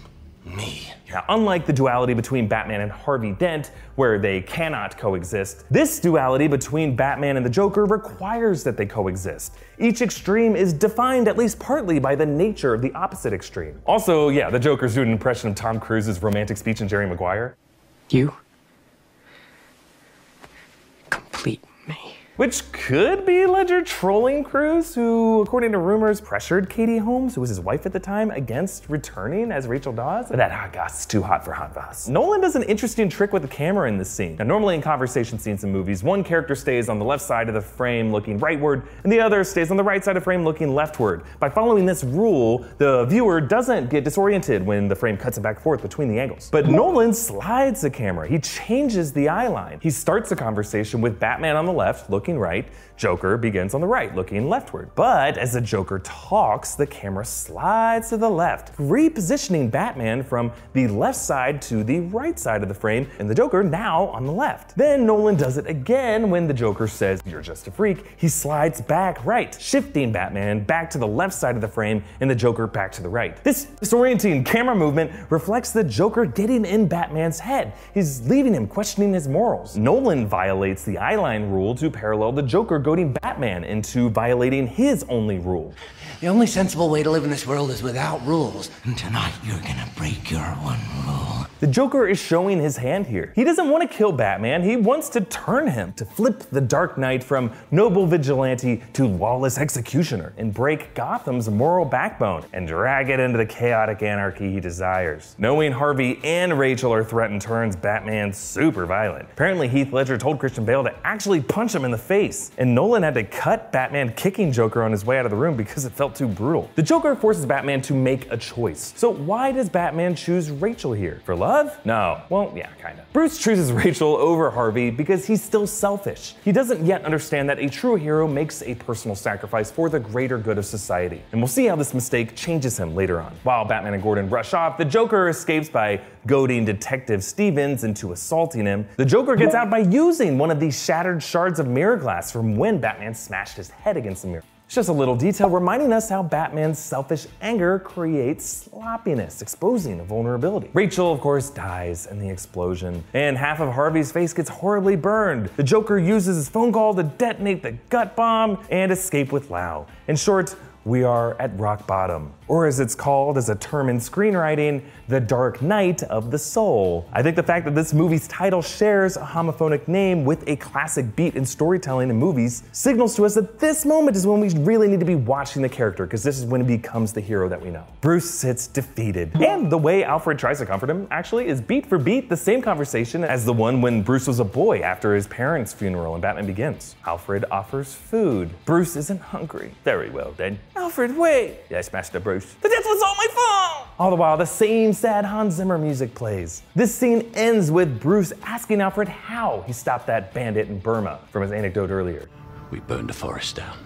me. Now, unlike the duality between Batman and Harvey Dent, where they cannot coexist, this duality between Batman and the Joker requires that they coexist. Each extreme is defined at least partly by the nature of the opposite extreme. Also, yeah, the Joker's doing an impression of Tom Cruise's romantic speech in Jerry Maguire. You complete me. Which could be Ledger trolling Cruise, who, according to rumors, pressured Katie Holmes, who was his wife at the time, against returning as Rachel Dawes. But that hot goss is too hot for Hot Voss. Nolan does an interesting trick with the camera in this scene. Now, normally in conversation scenes in movies, one character stays on the left side of the frame looking rightward, and the other stays on the right side of the frame looking leftward. By following this rule, the viewer doesn't get disoriented when the frame cuts it back and forth between the angles. But Nolan slides the camera. He changes the eye line. He starts a conversation with Batman on the left, looking right. Joker begins on the right, looking leftward. But as the Joker talks, the camera slides to the left, repositioning Batman from the left side to the right side of the frame, and the Joker now on the left. Then Nolan does it again when the Joker says, "You're just a freak." He slides back right, shifting Batman back to the left side of the frame and the Joker back to the right. This disorienting camera movement reflects the Joker getting in Batman's head. He's leaving him questioning his morals. Nolan violates the eyeline rule to parallel the Joker goading Batman into violating his only rule. The only sensible way to live in this world is without rules. And tonight you're gonna break your one rule. The Joker is showing his hand here. He doesn't want to kill Batman, he wants to turn him, to flip the Dark Knight from noble vigilante to lawless executioner, and break Gotham's moral backbone, and drag it into the chaotic anarchy he desires. Knowing Harvey and Rachel are threatened turns Batman super violent. Apparently Heath Ledger told Christian Bale to actually punch him in the face, and Nolan had to cut Batman kicking Joker on his way out of the room because it felt too brutal. The Joker forces Batman to make a choice. So why does Batman choose Rachel here? For love? love? No. Well, yeah, kinda. Bruce chooses Rachel over Harvey because he's still selfish. He doesn't yet understand that a true hero makes a personal sacrifice for the greater good of society. And we'll see how this mistake changes him later on. While Batman and Gordon rush off, the Joker escapes by goading Detective Stevens into assaulting him. The Joker gets out by using one of these shattered shards of mirror glass from when Batman smashed his head against the mirror. It's just a little detail reminding us how Batman's selfish anger creates sloppiness, exposing a vulnerability. Rachel, of course, dies in the explosion, and half of Harvey's face gets horribly burned. The Joker uses his phone call to detonate the gut bomb and escape with Lau. In short, we are at rock bottom, or as it's called as a term in screenwriting, the dark night of the soul. I think the fact that this movie's title shares a homophonic name with a classic beat in storytelling in movies signals to us that this moment is when we really need to be watching the character, because this is when he becomes the hero that we know. Bruce sits defeated, and the way Alfred tries to comfort him actually is beat for beat the same conversation as the one when Bruce was a boy after his parents' funeral in Batman Begins. Alfred offers food. Bruce isn't hungry. Very well then. Alfred, wait! Yes, Master Bruce. But this was all my fault! All the while, the same sad Hans Zimmer music plays. This scene ends with Bruce asking Alfred how he stopped that bandit in Burma from his anecdote earlier. We burned the forest down.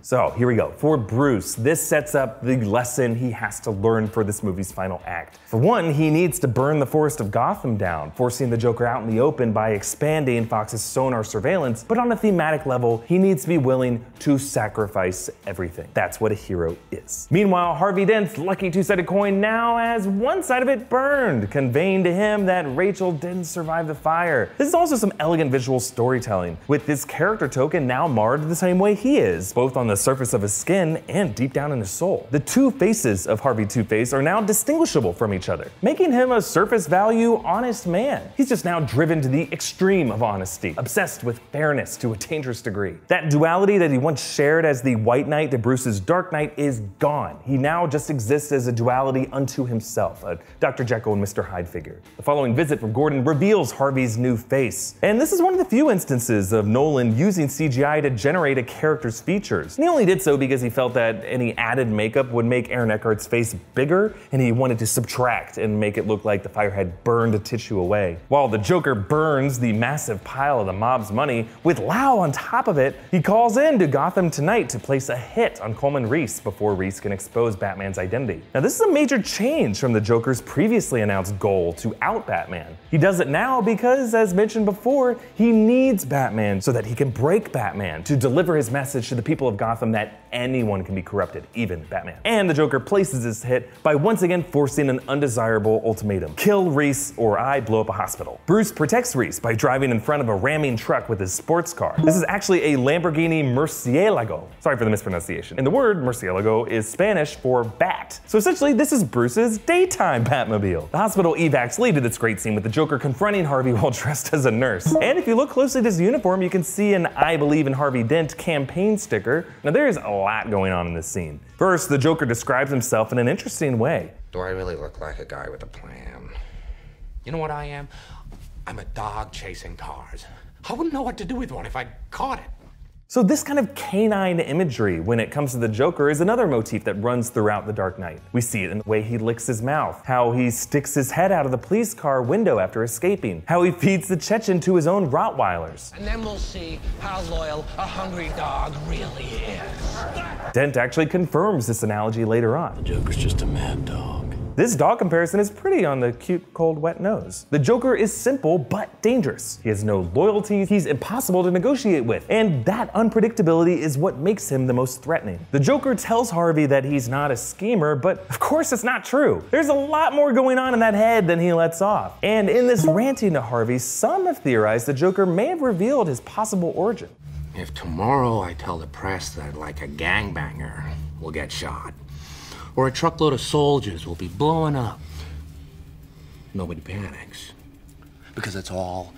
So here we go. For Bruce, this sets up the lesson he has to learn for this movie's final act. For one, he needs to burn the forest of Gotham down, forcing the Joker out in the open by expanding Fox's sonar surveillance, but on a thematic level, he needs to be willing to sacrifice everything. That's what a hero is. Meanwhile, Harvey Dent's lucky two-sided coin now has one side of it burned, conveying to him that Rachel didn't survive the fire. This is also some elegant visual storytelling, with this character token now marred the same way he is, both on the surface of his skin and deep down in his soul. The two faces of Harvey Two-Face are now distinguishable from each other, making him a surface value, honest man. He's just now driven to the extreme of honesty, obsessed with fairness to a dangerous degree. That duality that he once shared as the White Knight to Bruce's Dark Knight is gone. He now just exists as a duality unto himself, a Dr. Jekyll and Mr. Hyde figure. The following visit from Gordon reveals Harvey's new face, and this is one of the few instances of Nolan using CGI to generate a character's features. And he only did so because he felt that any added makeup would make Aaron Eckhart's face bigger, and he wanted to subtract and make it look like the fire had burned a tissue away. While the Joker burns the massive pile of the mob's money, with Lau on top of it, he calls in to Gotham tonight to place a hit on Coleman Reese before Reese can expose Batman's identity. Now this is a major change from the Joker's previously announced goal to out Batman. He does it now because, as mentioned before, he needs Batman so that he can break Batman to deliver his message to the people of Gotham that anyone can be corrupted, even Batman. And the Joker places his hit by once again forcing an undesirable ultimatum. Kill Reese or I blow up a hospital. Bruce protects Reese by driving in front of a ramming truck with his sports car. This is actually a Lamborghini Murcielago. Sorry for the mispronunciation. And the word Murcielago is Spanish for bat. So essentially this is Bruce's daytime Batmobile. The hospital evacs lead to this great scene with the Joker confronting Harvey while dressed as a nurse. And if you look closely at his uniform, you can see an I Believe in Harvey Dent campaign sticker. Now there is a lot going on in this scene. First, the Joker describes himself in an interesting way. Do I really look like a guy with a plan? You know what I am? I'm a dog chasing cars. I wouldn't know what to do with one if I caught it. So this kind of canine imagery when it comes to the Joker is another motif that runs throughout The Dark Knight. We see it in the way he licks his mouth, how he sticks his head out of the police car window after escaping, how he feeds the Chechen to his own Rottweilers. And then we'll see how loyal a hungry dog really is. Dent actually confirms this analogy later on. The Joker's just a mad dog. This dog comparison is pretty on the cute, cold, wet nose. The Joker is simple but dangerous. He has no loyalty, he's impossible to negotiate with, and that unpredictability is what makes him the most threatening. The Joker tells Harvey that he's not a schemer, but of course it's not true. There's a lot more going on in that head than he lets off. And in this ranting to Harvey, some have theorized the Joker may have revealed his possible origin. If tomorrow I tell the press that like a gangbanger will get shot, or a truckload of soldiers will be blowing up, nobody panics. Because it's all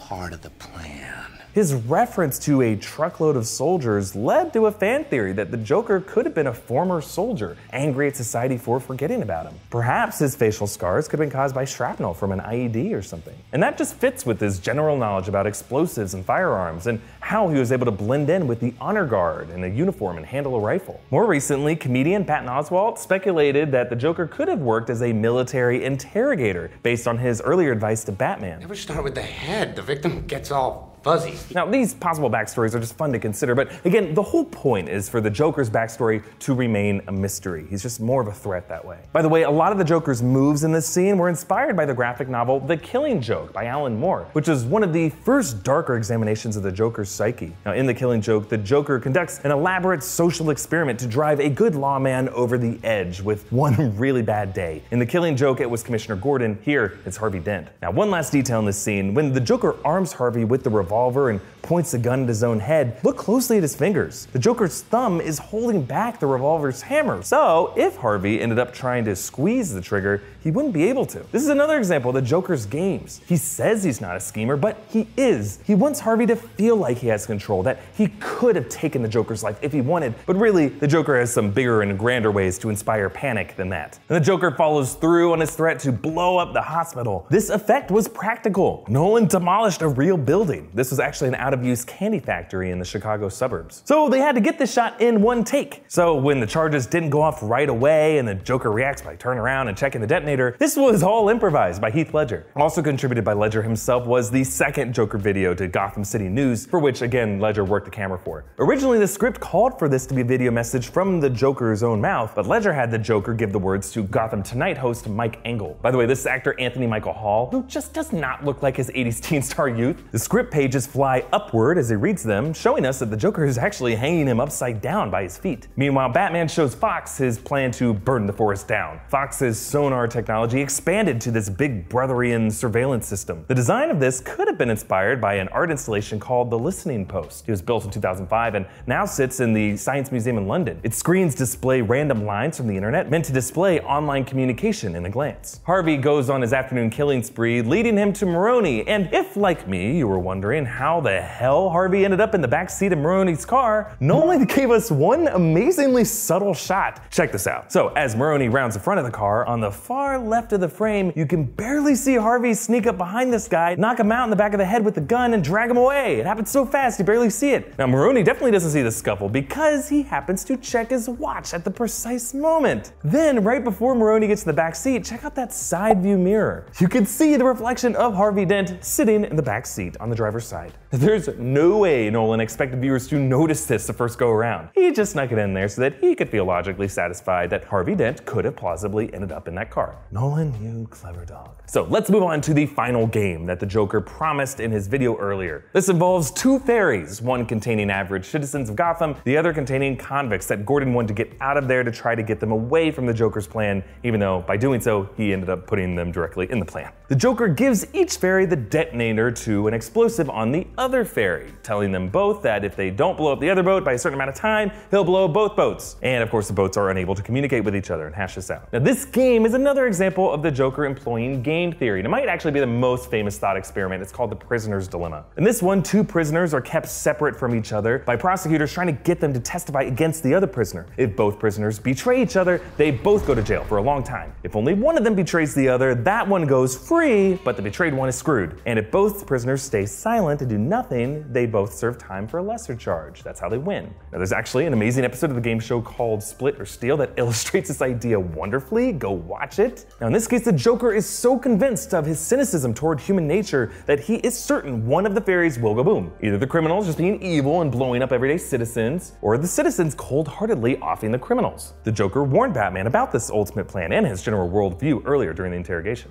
part of the plan. His reference to a truckload of soldiers led to a fan theory that the Joker could have been a former soldier, angry at society for forgetting about him. Perhaps his facial scars could have been caused by shrapnel from an IED or something. And that just fits with his general knowledge about explosives and firearms and how he was able to blend in with the honor guard in a uniform and handle a rifle. More recently, comedian Patton Oswalt speculated that the Joker could have worked as a military interrogator based on his earlier advice to Batman. Never start with the head. The victim gets all fuzzy. Now, these possible backstories are just fun to consider, but again, the whole point is for the Joker's backstory to remain a mystery. He's just more of a threat that way. By the way, a lot of the Joker's moves in this scene were inspired by the graphic novel The Killing Joke by Alan Moore, which is one of the first darker examinations of the Joker's psyche. Now, in The Killing Joke, the Joker conducts an elaborate social experiment to drive a good lawman over the edge with one really bad day. In The Killing Joke, it was Commissioner Gordon. Here, it's Harvey Dent. Now, one last detail in this scene, when the Joker arms Harvey with the revolver and points the gun at his own head, look closely at his fingers. The Joker's thumb is holding back the revolver's hammer. So if Harvey ended up trying to squeeze the trigger, he wouldn't be able to. This is another example of the Joker's games. He says he's not a schemer, but he is. He wants Harvey to feel like he has control, that he could have taken the Joker's life if he wanted, but really, the Joker has some bigger and grander ways to inspire panic than that. And the Joker follows through on his threat to blow up the hospital. This effect was practical. Nolan demolished a real building. This was actually an out-of-use candy factory in the Chicago suburbs. So they had to get this shot in one take. So when the charges didn't go off right away and the Joker reacts by turning around and checking the detonator, this was all improvised by Heath Ledger. Also contributed by Ledger himself was the second Joker video to Gotham City News, for which again Ledger worked the camera for. Originally the script called for this to be a video message from the Joker's own mouth, but Ledger had the Joker give the words to Gotham Tonight host Mike Engel. By the way, this is actor Anthony Michael Hall, who just does not look like his 80s teen star youth. The script pages fly upward as he reads them, showing us that the Joker is actually hanging him upside down by his feet. Meanwhile, Batman shows Fox his plan to burn the forest down. Fox's sonar technology expanded to this big brotherian surveillance system. The design of this could have been inspired by an art installation called the Listening Post. It was built in 2005 and now sits in the Science Museum in London. Its screens display random lines from the internet meant to display online communication in a glance. Harvey goes on his afternoon killing spree, leading him to Maroni, and if, like me, you were wondering how the hell Harvey ended up in the backseat of Maroni's car, Nolan gave us one amazingly subtle shot. Check this out. So as Maroni rounds the front of the car, on the far left of the frame, you can barely see Harvey sneak up behind this guy, knock him out in the back of the head with the gun, and drag him away. It happens so fast you barely see it. Now Maroni definitely doesn't see the scuffle because he happens to check his watch at the precise moment. Then right before Maroni gets to the back seat, check out that side view mirror. You can see the reflection of Harvey Dent sitting in the back seat on the driver's side. There's no way Nolan expected viewers to notice this the first go around. He just snuck it in there so that he could feel logically satisfied that Harvey Dent could have plausibly ended up in that car. Nolan, you clever dog. So let's move on to the final game that the Joker promised in his video earlier. This involves two ferries, one containing average citizens of Gotham, the other containing convicts that Gordon wanted to get out of there to try to get them away from the Joker's plan, even though by doing so, he ended up putting them directly in the plan. The Joker gives each ferry the detonator to an explosive on the other ferry, telling them both that if they don't blow up the other boat by a certain amount of time, he'll blow up both boats. And of course, the boats are unable to communicate with each other and hash this out. Now, this game is another example of the Joker employing game theory. And it might actually be the most famous thought experiment. It's called the prisoner's dilemma. In this one, two prisoners are kept separate from each other by prosecutors trying to get them to testify against the other prisoner. If both prisoners betray each other, they both go to jail for a long time. If only one of them betrays the other, that one goes free, but the betrayed one is screwed. And if both prisoners stay silent and do nothing, they both serve time for a lesser charge. That's how they win. Now, there's actually an amazing episode of the game show called Split or Steal that illustrates this idea wonderfully. Go watch it. Now, in this case, the Joker is so convinced of his cynicism toward human nature that he is certain one of the ferries will go boom. Either the criminals just being evil and blowing up everyday citizens, or the citizens cold-heartedly offing the criminals. The Joker warned Batman about this ultimate plan and his general worldview earlier during the interrogation.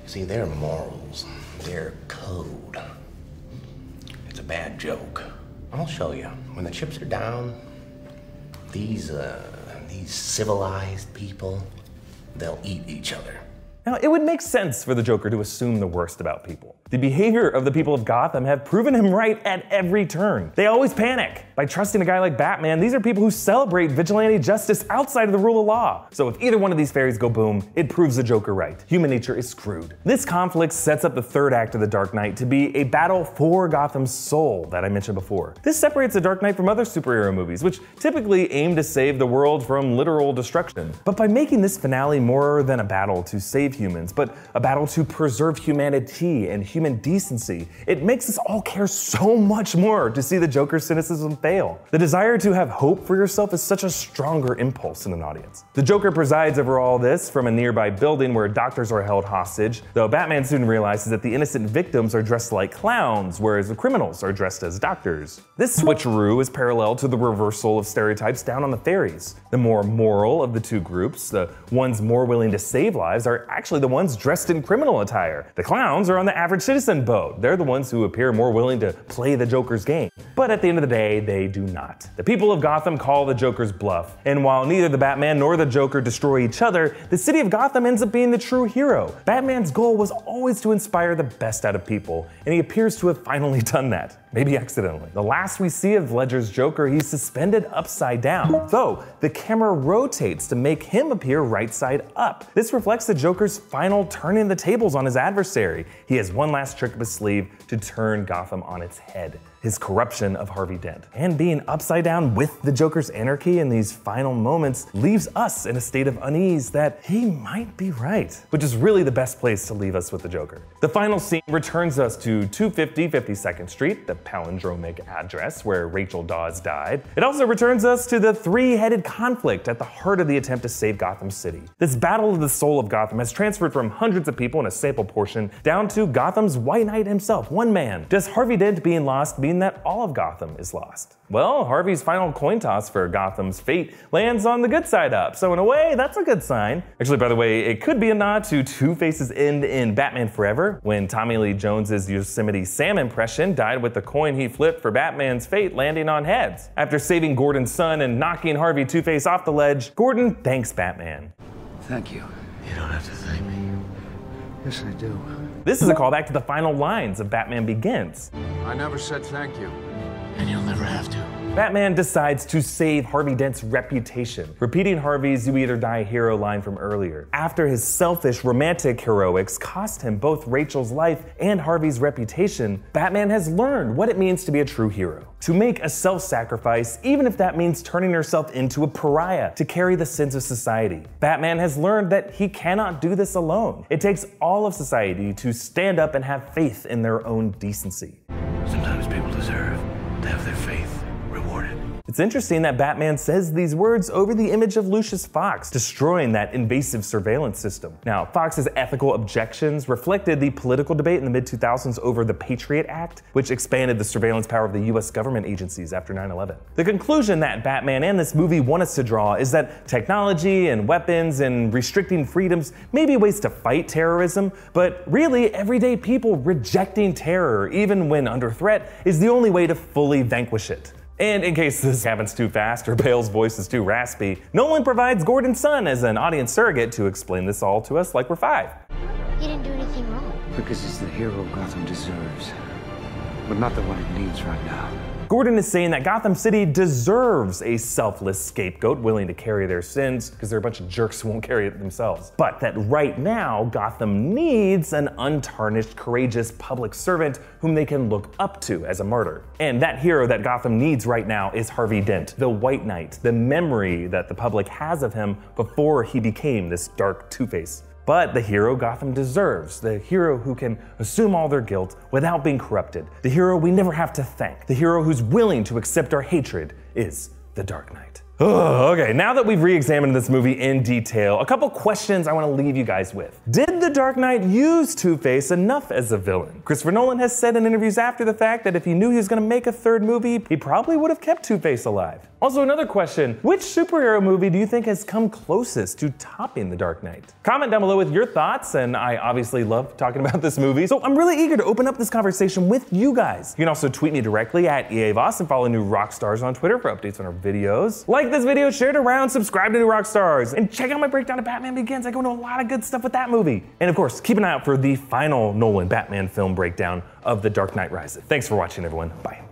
See, their morals, their code. It's a bad joke. I'll show you. When the chips are down, these civilized people, they'll eat each other. Now, it would make sense for the Joker to assume the worst about people. The behavior of the people of Gotham have proven him right at every turn. They always panic. By trusting a guy like Batman, these are people who celebrate vigilante justice outside of the rule of law. So if either one of these fairies go boom, it proves the Joker right. Human nature is screwed. This conflict sets up the third act of The Dark Knight to be a battle for Gotham's soul that I mentioned before. This separates The Dark Knight from other superhero movies, which typically aim to save the world from literal destruction. But by making this finale more than a battle to save humans, but a battle to preserve humanity and human decency, it makes us all care so much more to see the Joker's cynicism fail. The desire to have hope for yourself is such a stronger impulse in an audience. The Joker presides over all this from a nearby building where doctors are held hostage, though Batman soon realizes that the innocent victims are dressed like clowns, whereas the criminals are dressed as doctors. This switcheroo is parallel to the reversal of stereotypes down on the fairies. The more moral of the two groups, the ones more willing to save lives, are actually the ones dressed in criminal attire. The clowns are on the average citizen boat. They're the ones who appear more willing to play the Joker's game. But at the end of the day, they do not. The people of Gotham call the Joker's bluff, and while neither the Batman nor the Joker destroy each other, the city of Gotham ends up being the true hero. Batman's goal was always to inspire the best out of people, and he appears to have finally done that. Maybe accidentally. The last we see of Ledger's Joker, he's suspended upside down, though the camera rotates to make him appear right side up. This reflects the Joker's final turning the tables on his adversary. He has one last trick up his sleeve to turn Gotham on its head: his corruption of Harvey Dent. And being upside down with the Joker's anarchy in these final moments leaves us in a state of unease that he might be right, which is really the best place to leave us with the Joker. The final scene returns us to 250 52nd Street, the palindromic address where Rachel Dawes died. It also returns us to the three-headed conflict at the heart of the attempt to save Gotham City. This battle of the soul of Gotham has transferred from hundreds of people in a sample portion down to Gotham's White Knight himself, one man. Does Harvey Dent being lost mean that all of Gotham is lost? Well, Harvey's final coin toss for Gotham's fate lands on the good side up, so in a way, that's a good sign. Actually, by the way, it could be a nod to Two-Face's end in Batman Forever, when Tommy Lee Jones's Yosemite Sam impression died with the coin he flipped for Batman's fate landing on heads. After saving Gordon's son and knocking Harvey Two-Face off the ledge, Gordon thanks Batman. Thank you. You don't have to thank me. Yes, I do. This is a callback to the final lines of Batman Begins. I never said thank you. And you'll never have to. Batman decides to save Harvey Dent's reputation, repeating Harvey's "you either die a hero" line from earlier. After his selfish romantic heroics cost him both Rachel's life and Harvey's reputation, Batman has learned what it means to be a true hero. To make a self-sacrifice, even if that means turning herself into a pariah to carry the sins of society. Batman has learned that he cannot do this alone. It takes all of society to stand up and have faith in their own decency. Sometimes people deserve to have their faith rewarded. It's interesting that Batman says these words over the image of Lucius Fox, destroying that invasive surveillance system. Now, Fox's ethical objections reflected the political debate in the mid-2000s over the Patriot Act, which expanded the surveillance power of the US government agencies after 9/11. The conclusion that Batman and this movie want us to draw is that technology and weapons and restricting freedoms may be ways to fight terrorism, but really everyday people rejecting terror, even when under threat, is the only way to fully vanquish it. And in case this happens too fast or Bale's voice is too raspy, Nolan provides Gordon's son as an audience surrogate to explain this all to us like we're 5. He didn't do anything wrong. Because he's the hero Gotham deserves, but not the one it needs right now. Gordon is saying that Gotham City deserves a selfless scapegoat willing to carry their sins, because they're a bunch of jerks who won't carry it themselves. But that right now, Gotham needs an untarnished, courageous public servant whom they can look up to as a martyr. And that hero that Gotham needs right now is Harvey Dent, the White Knight, the memory that the public has of him before he became this dark Two-Face. But the hero Gotham deserves, the hero who can assume all their guilt without being corrupted, the hero we never have to thank, the hero who's willing to accept our hatred is the Dark Knight. Okay, now that we've re-examined this movie in detail, a couple questions I want to leave you guys with. Did the Dark Knight use Two-Face enough as a villain? Christopher Nolan has said in interviews after the fact that if he knew he was going to make a third movie, he probably would have kept Two-Face alive. Also, another question, which superhero movie do you think has come closest to topping The Dark Knight? Comment down below with your thoughts, and I obviously love talking about this movie, so I'm really eager to open up this conversation with you guys. You can also tweet me directly at EA Voss and follow New Rockstars on Twitter for updates on our videos. Like this video, share it around, subscribe to New Rockstars, and check out my breakdown of Batman Begins. I go into a lot of good stuff with that movie. And of course, keep an eye out for the final Nolan Batman film breakdown of The Dark Knight Rises. Thanks for watching, everyone. Bye.